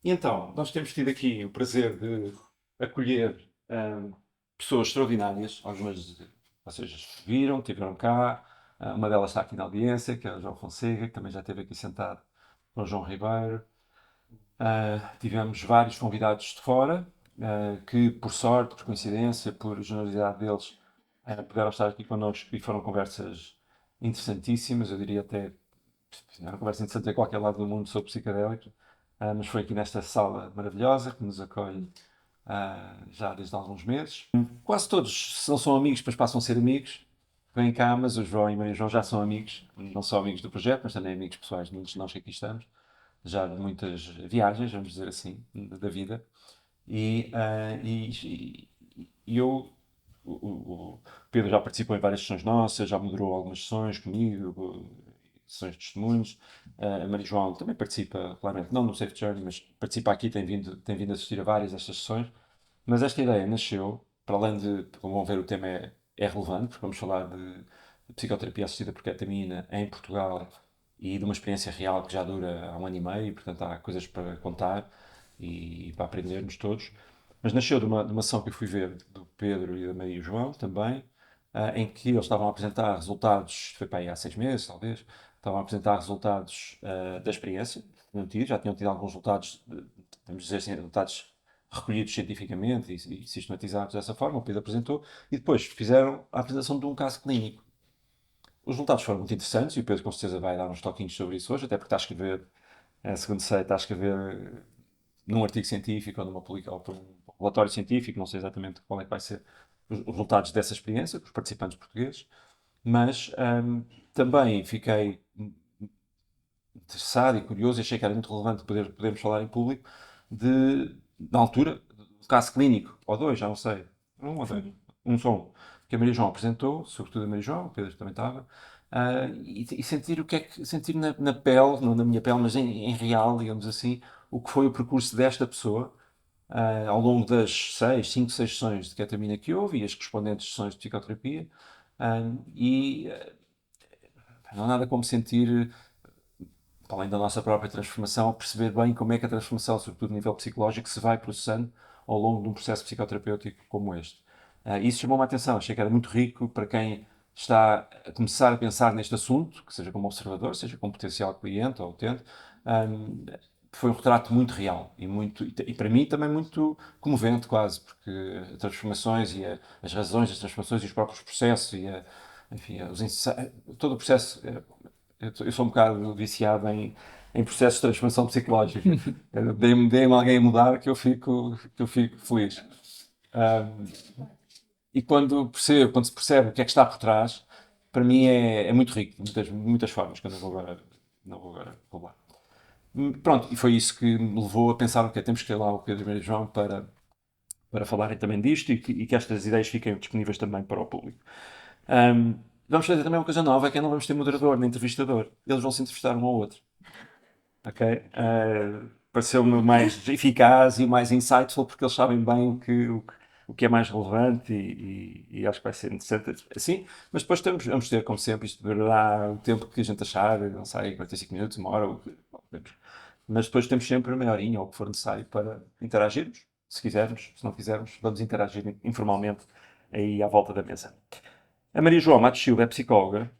E então, nós temos tido aqui o prazer de acolher pessoas extraordinárias, algumas vocês viram, tiveram cá, uma delas está aqui na audiência, que é o João Fonseca, que também já esteve aqui sentado com o João Ribeiro. Tivemos vários convidados de fora, que por sorte, por coincidência, por generosidade deles, puderam estar aqui connosco e foram conversas interessantíssimas, eu diria até, era uma conversa interessante em qualquer lado do mundo sobre psicodélicos, mas foi aqui nesta sala maravilhosa que nos acolhe já desde há alguns meses. Quase todos não são amigos, mas passam a ser amigos. Vêm cá, mas o João e a Maria João já são amigos, não só amigos do projeto, mas também amigos pessoais de muitos de nós que aqui estamos, já de muitas viagens, vamos dizer assim, da vida. E eu, o Pedro já participou em várias sessões nossas, já moderou algumas sessões comigo, sessões de testemunhos. A Maria João também participa, claramente, não no Safe Journey, mas participa aqui, tem vindo a assistir a várias destas sessões. Mas esta ideia nasceu, para além de, como vão ver, o tema é relevante, porque vamos falar de psicoterapia assistida por ketamina em Portugal e de uma experiência real que já dura há um ano e meio, e portanto há coisas para contar e para aprendermos todos. Mas nasceu de uma sessão que eu fui ver do Pedro e da Maria João também, em que eles estavam a apresentar resultados, foi para aí há 6 meses talvez, estavam a apresentar resultados da experiência que tinham tido, já tinham tido alguns resultados, vamos dizer assim, resultados recolhidos cientificamente e sistematizados dessa forma, o Pedro apresentou, e depois fizeram a apresentação de um caso clínico. Os resultados foram muito interessantes e o Pedro com certeza vai dar uns toquinhos sobre isso hoje, até porque está a escrever, segundo sei, está a escrever num artigo científico ou, ou por um relatório científico, não sei exatamente qual é que vai ser os resultados dessa experiência, com os participantes portugueses, mas também fiquei interessado e curioso e achei que era muito relevante podermos falar em público na altura, do caso clínico, ou dois, já não sei, um ou dois, um só um, que a Maria João apresentou, sobretudo a Maria João, o Pedro também estava, e sentir o que é que, sentir na pele, não na minha pele, mas em real, digamos assim, o que foi o percurso desta pessoa, ao longo das 5, 6 sessões de ketamina que houve e as correspondentes sessões de psicoterapia, e não há nada como sentir, para além da nossa própria transformação, perceber bem como é que a transformação, sobretudo a nível psicológico, se vai processando ao longo de um processo psicoterapêutico como este. Isso chamou-me a atenção, achei que era muito rico para quem está a começar a pensar neste assunto, que seja como observador, seja como potencial cliente ou utente. Um, Foi um retrato muito real e para mim também muito comovente quase, porque as transformações as razões das transformações e os próprios processos enfim, todo o processo, eu sou um bocado viciado em processos de transformação psicológica. Deem-me alguém a mudar que eu fico feliz. Um, e quando se percebe o que é que está por trás, para mim é muito rico, de muitas formas, que eu não vou agora falar. Pronto, e foi isso que me levou a pensar, ok, temos que ter lá o Pedro e Maria João para falarem também disto e que estas ideias fiquem disponíveis também para o público. Um, Vamos fazer também uma coisa nova, que é não vamos ter moderador nem entrevistador. Eles vão se entrevistar um ao outro. Ok? Pareceu-me mais eficaz e mais insightful porque eles sabem bem o que é mais relevante e acho que vai ser interessante assim. Mas depois vamos ter, como sempre, isto durará o tempo que a gente achar, não sei, 45 minutos, uma hora. Mas depois temos sempre meia horinha ou o que for necessário para interagirmos. Se quisermos, se não quisermos, vamos interagir informalmente aí à volta da mesa. A Maria João Matos Silva é psicóloga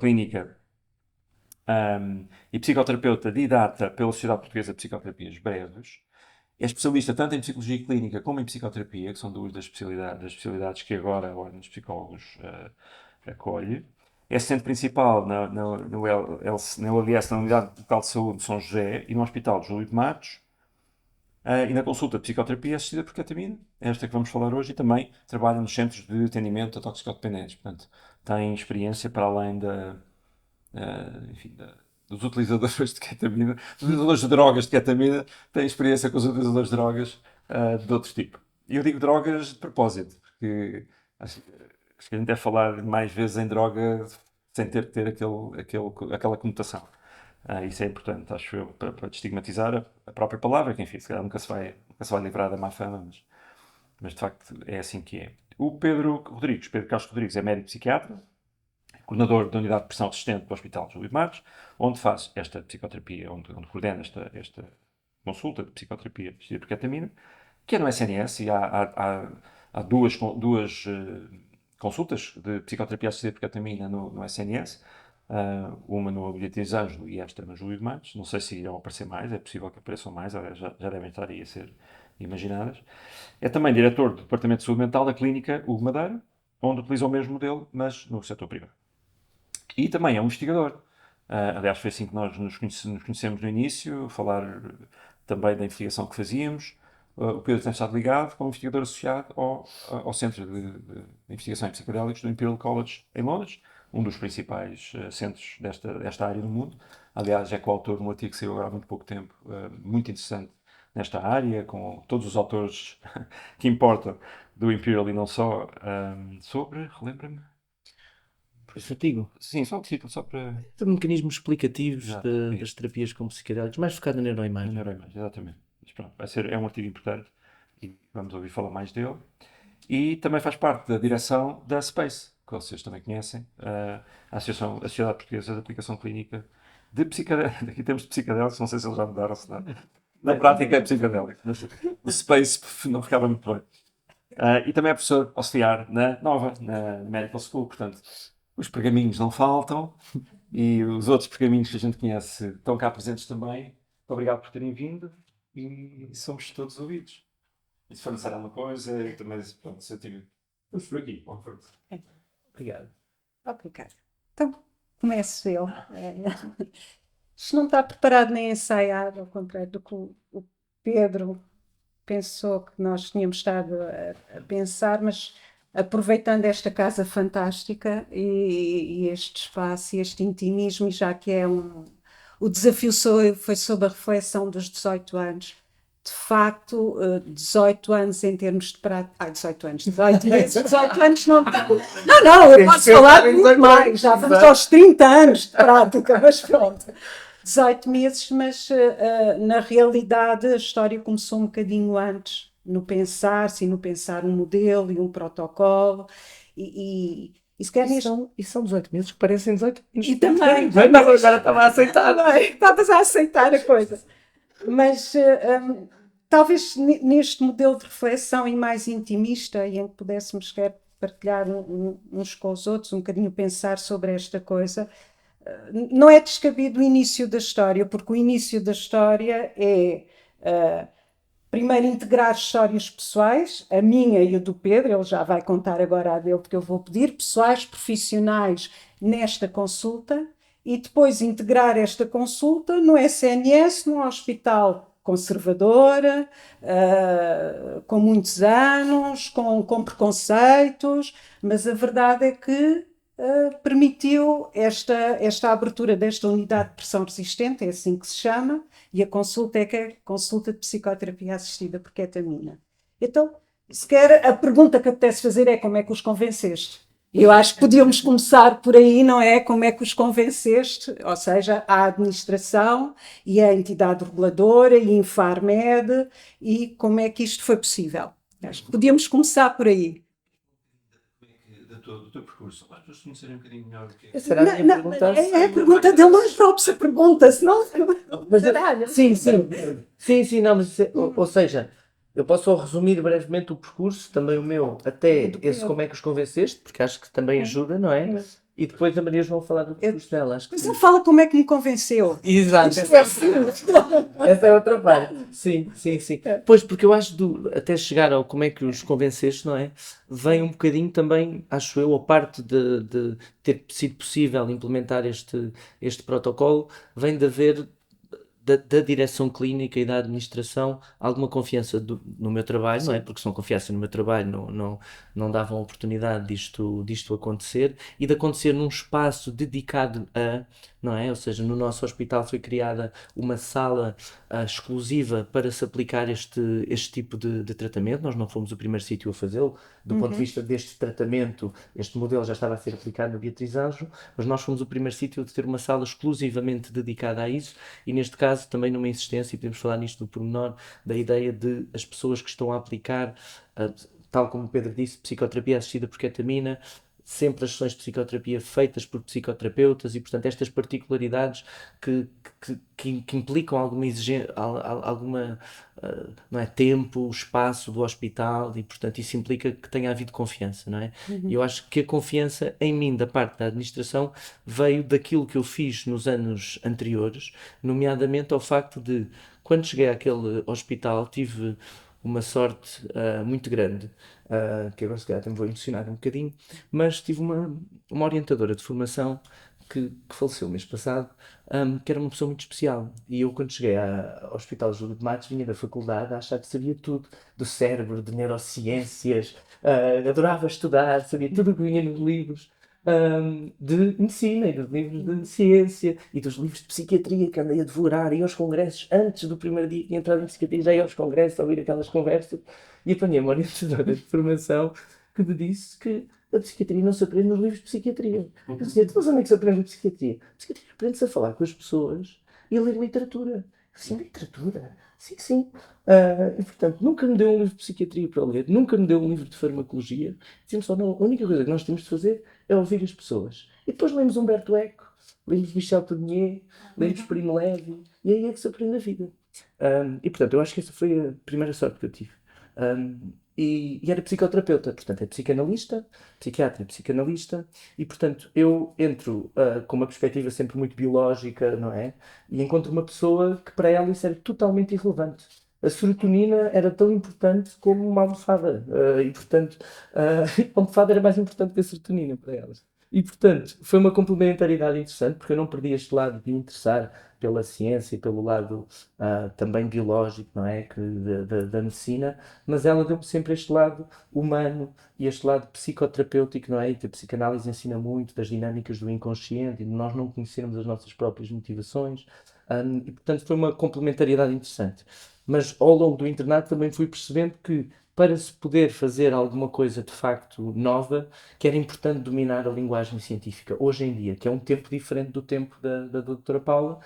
clínica e psicoterapeuta didata pela Sociedade Portuguesa de Psicoterapias Breves. É especialista tanto em psicologia clínica como em psicoterapia, que são duas das especialidades que agora a Ordem dos Psicólogos acolhe. É assistente principal no LS, na Unidade Local de Saúde de São José e no Hospital de Júlio de Matos. E na consulta de psicoterapia assistida por ketamina, esta que vamos falar hoje, e também trabalha nos centros de atendimento a toxicodependentes. Portanto, tem experiência para além enfim, dos utilizadores de ketamina, dos utilizadores de drogas de ketamina, tem experiência com os utilizadores de drogas de outro tipo. E eu digo drogas de propósito, porque acho que a gente deve falar mais vezes em droga sem ter aquela conotação. Isso é importante, acho eu, para destigmatizar a própria palavra, que enfim, se calhar nunca se vai livrar da má fama, mas de facto é assim que é. O Pedro Castro Rodrigues é médico psiquiatra, coordenador da unidade de pressão resistente do Hospital Júlio de Matos, onde faz esta psicoterapia, onde coordena esta consulta de psicoterapia assistida por ketamina, que é no SNS, e há duas consultas de psicoterapia assistida por ketamina no SNS, uma no Beatriz Ângelo e esta no Júlio de Matos. Não sei se irão aparecer mais, é possível que apareçam mais, já devem estar aí a ser imaginadas. É também diretor do Departamento de Saúde Mental da Clínica Hugo Madeira, onde utiliza o mesmo modelo, mas no setor privado. E também é um investigador. Aliás, foi assim que nós nos conhecemos no início, falar também da investigação que fazíamos. O Pedro tem estado ligado como investigador associado ao Centro de Investigação em Psicodélicos do Imperial College em Londres, um dos principais centros desta área no mundo. Aliás, é coautor de um artigo que saiu agora há muito pouco tempo, muito interessante nesta área, com todos os autores que importam do Imperial e não só, relembra-me? Esse artigo. Sim, só o título, só para... De mecanismos explicativos Exato, das terapias com psicodélicos, mais focado na neuroimagem. Neuroimagem, exatamente. Mas pronto, é um artigo importante e vamos ouvir falar mais dele. E também faz parte da direção da SPACE, que vocês também conhecem, a Sociedade Portuguesa de Aplicação Clínica de Psicodélicos. Aqui temos de psicodélicos, não sei se eles já mudaram, se não. Na prática é psicodélico. O SPACE não ficava muito bem. E também é professor auxiliar na Medical School, portanto, os pergaminhos não faltam e os outros pergaminhos que a gente conhece estão cá presentes também. Muito obrigado por terem vindo e somos todos ouvidos. E se for necessário alguma coisa, eu também, pronto, se eu tiver. Vamos por aqui, vamos por aqui. Obrigado. Obrigada. Então, começo eu. Isto não está preparado nem ensaiado, ao contrário do que o Pedro pensou que nós tínhamos estado a pensar, mas aproveitando esta casa fantástica e este espaço e este intimismo, e já que o desafio foi sobre a reflexão dos 18 anos. De facto, 18 anos em termos de prática. 18 anos, 18 meses, 18 anos não. Não, eu posso falar muito mais, já vamos aos 30 anos de prática, mas pronto. 18 meses, mas na realidade a história começou um bocadinho antes, no pensar-se e no pensar um modelo e um protocolo. E se quer E são 18 meses que parecem 18 anos. E também. Não, agora estava a aceitar. Não é? Estavas a aceitar a coisa. Mas talvez neste modelo de reflexão e mais intimista, e em que pudéssemos partilhar uns com os outros, um bocadinho pensar sobre esta coisa, não é descabido o início da história, porque o início da história é primeiro integrar histórias pessoais, a minha e a do Pedro, ele já vai contar agora a dele, porque eu vou pedir, pessoais, profissionais, nesta consulta, e depois integrar esta consulta no SNS, num hospital conservador, com muitos anos, com preconceitos, mas a verdade é que permitiu esta abertura desta unidade de pressão resistente, é assim que se chama, e a consulta é que é consulta de psicoterapia assistida por ketamina. Então, sequer a pergunta que apetece fazer é como é que os convenceste? Eu acho que podíamos começar por aí, não é? Como é que os convenceste? Ou seja, a administração e a entidade reguladora e a Infarmed, e como é que isto foi possível? Acho que podíamos começar por aí. Do teu percurso, para as pessoas conhecerem um bocadinho melhor o que é. Será a minha pergunta? É a pergunta dele, não é próprio a pergunta, senão... Sim, não, mas, ou seja, eu posso só resumir brevemente o percurso, também o meu, até esse como é que os convenceste, porque acho que também ajuda, não é? E depois a Maria João falar do percurso dela. Acho que Mas ele fala como é que me convenceu. Exato. Essa é outra parte. Sim. Pois, porque eu acho até chegar ao como é que os convenceste, não é? Vem um bocadinho também, acho eu, a parte de ter sido possível implementar este protocolo, vem de haver da direção clínica e da administração alguma confiança no meu trabalho, não é? Porque se não confiassem no meu trabalho não davam oportunidade disto acontecer, e de acontecer num espaço dedicado não é? Ou seja, no nosso hospital foi criada uma sala exclusiva para se aplicar este tipo de tratamento. Nós não fomos o primeiro sítio a fazê-lo. Do ponto de vista deste tratamento, este modelo já estava a ser aplicado no Beatriz Ângelo, mas nós fomos o primeiro sítio a ter uma sala exclusivamente dedicada a isso, e neste caso também numa insistência, e podemos falar nisto no pormenor, da ideia de as pessoas que estão a aplicar, tal como o Pedro disse, psicoterapia assistida por ketamina, sempre as sessões de psicoterapia feitas por psicoterapeutas e, portanto, estas particularidades que implicam alguma exigência, alguma, não é, tempo, espaço do hospital e, portanto, isso implica que tenha havido confiança, não é? E eu acho que a confiança em mim, da parte da administração, veio daquilo que eu fiz nos anos anteriores, nomeadamente ao facto de, quando cheguei àquele hospital, tive uma sorte muito grande, que agora se calhar até me vou emocionar um bocadinho, mas tive uma orientadora de formação que faleceu mês passado, que era uma pessoa muito especial. E eu, quando cheguei ao Hospital Júlio de Matos, vinha da faculdade a achar que sabia tudo do cérebro, de neurociências, adorava estudar, sabia tudo o que vinha nos livros. De medicina e dos livros de ciência e dos livros de psiquiatria que andei a devorar, e aos congressos antes do primeiro dia que entrava em psiquiatria, já ia aos congressos a ouvir aquelas conversas e apanhei uma orientadora de formação que me disse que a psiquiatria não se aprende nos livros de psiquiatria. Eu dizia, mas onde é que se aprende a psiquiatria? A psiquiatria aprende-se a falar com as pessoas e a ler literatura. Eu disse, literatura? Sim, sim. E, portanto, nunca me deu um livro de psiquiatria para ler, nunca me deu um livro de farmacologia. Dizia-me só, não, a única coisa que nós temos de fazer é ouvir as pessoas. E depois lemos Humberto Eco, lemos Michel Tournier, lemos Primo Levi, e aí é que se aprende a vida. E, portanto, eu acho que essa foi a primeira sorte que eu tive. E era psicoterapeuta, portanto, é psicanalista, psiquiatra, psicanalista, e, portanto, eu entro com uma perspectiva sempre muito biológica, não é? E encontro uma pessoa que para ela isso era totalmente irrelevante. A serotonina era tão importante como uma almofada, e, portanto, a almofada era mais importante que a serotonina para elas. E, portanto, foi uma complementaridade interessante, porque eu não perdi este lado de me interessar pela ciência e pelo lado também biológico, não é? Da medicina, mas ela deu-me sempre este lado humano e este lado psicoterapêutico, não é? E que a psicanálise ensina muito das dinâmicas do inconsciente e de nós não conhecermos as nossas próprias motivações. E, portanto, foi uma complementariedade interessante. Mas ao longo do internato também fui percebendo que, para se poder fazer alguma coisa de facto nova, que era importante dominar a linguagem científica hoje em dia, que é um tempo diferente do tempo da doutora Paula,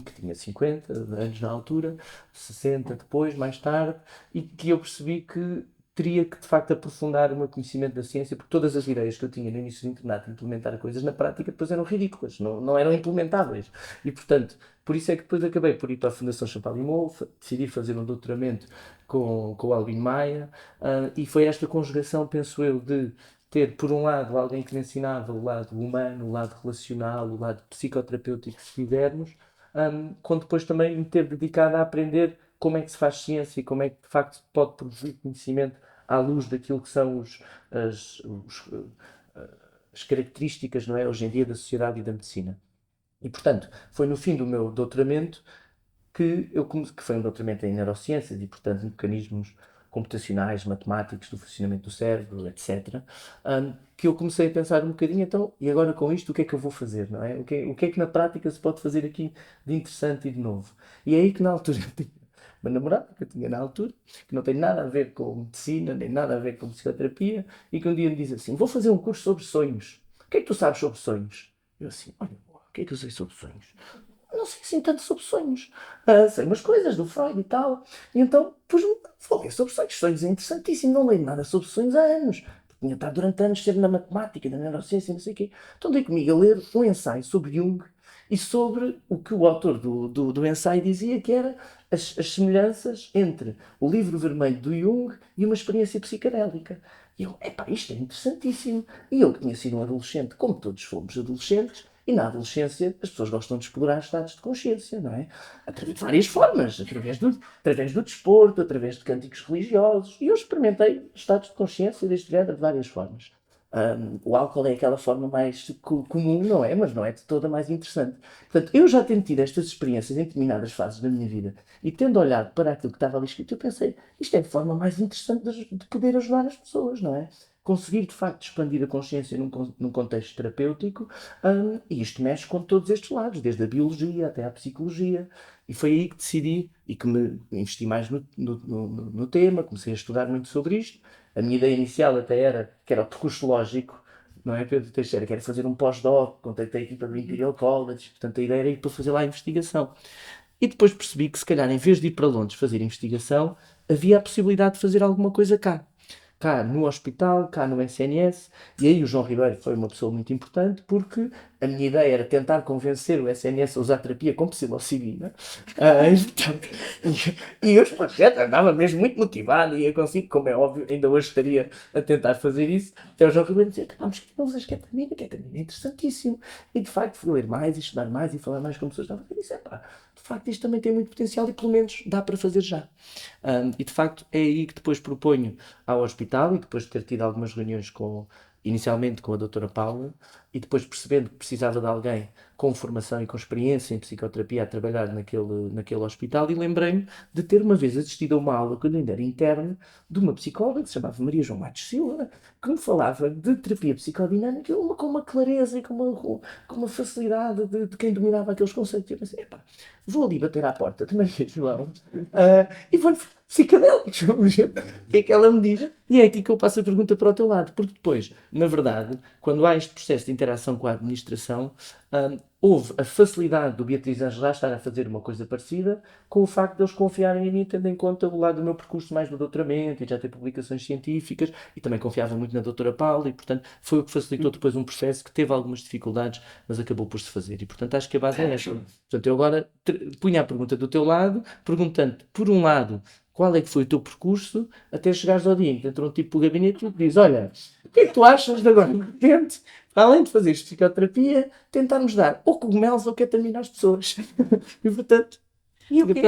que tinha 50 anos na altura, 60 depois, mais tarde, e que eu percebi que teria que de facto aprofundar o meu conhecimento da ciência, porque todas as ideias que eu tinha no início do internato de implementar coisas na prática depois eram ridículas, não eram implementáveis. E, portanto, por isso é que depois acabei por ir para a Fundação Champalimau, decidi fazer um doutoramento com o Albin Maia, e foi esta conjugação, penso eu, de ter, por um lado, alguém que me ensinava o lado humano, o lado relacional, o lado psicoterapêutico, se quisermos, com depois também me ter dedicado a aprender como é que se faz ciência e como é que, de facto, se pode produzir conhecimento à luz daquilo que são as características, não é, hoje em dia, da sociedade e da medicina. E, portanto, foi no fim do meu doutoramento que foi um doutoramento em neurociências e, portanto, em mecanismos computacionais, matemáticos, do funcionamento do cérebro, etc., que eu comecei a pensar um bocadinho, então, e agora com isto, o que é que eu vou fazer, não é? O que é que na prática se pode fazer aqui de interessante e de novo? E é aí que na altura eu tinha uma namorada, que eu tinha na altura, que não tem nada a ver com medicina, nem nada a ver com psicoterapia, e que um dia me diz assim, vou fazer um curso sobre sonhos. O que é que tu sabes sobre sonhos? Eu assim, olha, o que é que eu sei sobre sonhos? Não sei assim tanto sobre sonhos. Sei umas coisas do Freud e tal. E então pus-me a ler sobre sonhos. Sonhos é interessantíssimo. Não leio nada sobre sonhos há anos. Tinha estado durante anos sempre na matemática, na neurociência, não sei o quê. Então dei comigo a ler um ensaio sobre Jung e sobre o que o autor do ensaio dizia, que era as semelhanças entre o livro vermelho do Jung e uma experiência psicadélica. E eu, epá, isto é interessantíssimo. E eu que tinha sido um adolescente, como todos fomos adolescentes, e na adolescência as pessoas gostam de explorar estados de consciência, não é? Através de várias formas, através do desporto, através de cânticos religiosos. E eu experimentei estados de consciência deste género de várias formas. O álcool é aquela forma mais comum, não é? Mas não é de toda mais interessante. Portanto, eu já tendo tido estas experiências em determinadas fases da minha vida e tendo olhado para aquilo que estava ali escrito, eu pensei, isto é a forma mais interessante de poder ajudar as pessoas, não é? Conseguir, de facto, expandir a consciência num contexto terapêutico, e isto mexe com todos estes lados, desde a biologia até à psicologia. E foi aí que decidi e que me investi mais no tema, comecei a estudar muito sobre isto. A minha ideia inicial até era, que era o percurso lógico, não é, Pedro Teixeira? Que era fazer um pós-doc, contactei aqui para o Imperial College, portanto a ideia era ir para fazer lá a investigação. E depois percebi que, se calhar, em vez de ir para Londres fazer investigação, havia a possibilidade de fazer alguma coisa cá. cá no hospital, cá no SNS, e aí o João Ribeiro foi uma pessoa muito importante, porque a minha ideia era tentar convencer o SNS a usar terapia com psilocibina. E eu, andava mesmo muito motivado e eu consigo, como é óbvio, ainda hoje estaria a tentar fazer isso. Até o João Ribeiro dizia, vamos que não usas ketamina é interessantíssimo. E de facto fui ler mais e estudar mais e falar mais com pessoas. E disse, de facto isto também tem muito potencial e pelo menos dá para fazer já. E de facto é aí que depois proponho ao hospital, e depois de ter tido algumas reuniões inicialmente com a doutora Paula, e depois percebendo que precisava de alguém com formação e com experiência em psicoterapia a trabalhar naquele hospital, e lembrei-me de ter uma vez assistido a uma aula, quando ainda era interno, de uma psicóloga que se chamava Maria João Matos Silva, que me falava de terapia psicodinâmica com uma clareza e com uma facilidade de quem dominava aqueles conceitos. E eu pensei, vou ali bater à porta de Maria João e vou psicadélicos. O que é que ela me diz? E é aqui que eu passo a pergunta para o teu lado, porque depois, na verdade, quando há este processo de interação com a administração, houve a facilidade do Beatriz Angelá estar a fazer uma coisa parecida com o facto de eles confiarem em mim, tendo em conta o lado do meu percurso mais do doutoramento e já ter publicações científicas, e também confiava muito na doutora Paula, e portanto foi o que facilitou depois um processo que teve algumas dificuldades, mas acabou por se fazer. E portanto acho que a base é esta. Portanto, eu agora punha a pergunta do teu lado, perguntando, por um lado, qual é que foi o teu percurso até chegares ao dia em que entrou um tipo do gabinete e te diz, olha, o que é que tu achas de agora, de repente, além de fazeres psicoterapia, tentarmos dar ou cogumelos ou ketamina às pessoas. E portanto, E o quê?